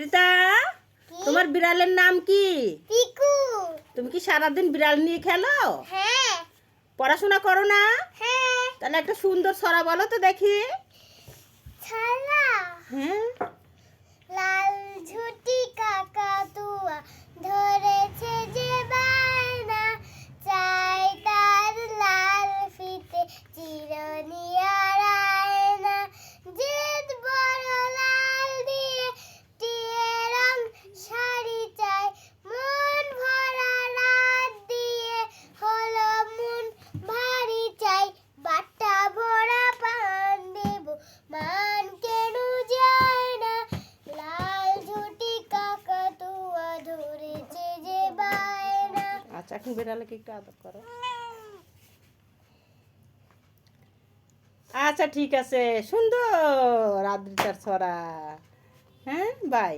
রিতা, তোমার বিড়ালের নাম কি? পিকু। তুমি কি সারাদিন বিড়াল নিয়ে খেলো? হ্যাঁ। পড়াশোনা করো না? হ্যাঁ। তাহলে একটা সুন্দর ছড়া বলো তো দেখি। ছড়া? হ্যাঁ। লাল ঝুটি কাকাতুয়া ধরেছে যে বায়না, চাই তার লাল ফিতে চিরনি আর আয়না। জেদ বড় লাল দিয়ে টিয়ে রং শাড়ি চাই, মন ভরা রাত দিয়ে হলো মন ভারী চাই। বাটা ভরা পান দেব, মান কেন যায় না, লাল ঝুটি কাকাতুয়া ধরেছে যে বায়না। আচ্ছা, এখন বিড়ালকে একটু আদর করো। আচ্ছা, ঠিক আছে, সুন্দর আদ্রিতার ছড়া। হ্যাঁ, বাই।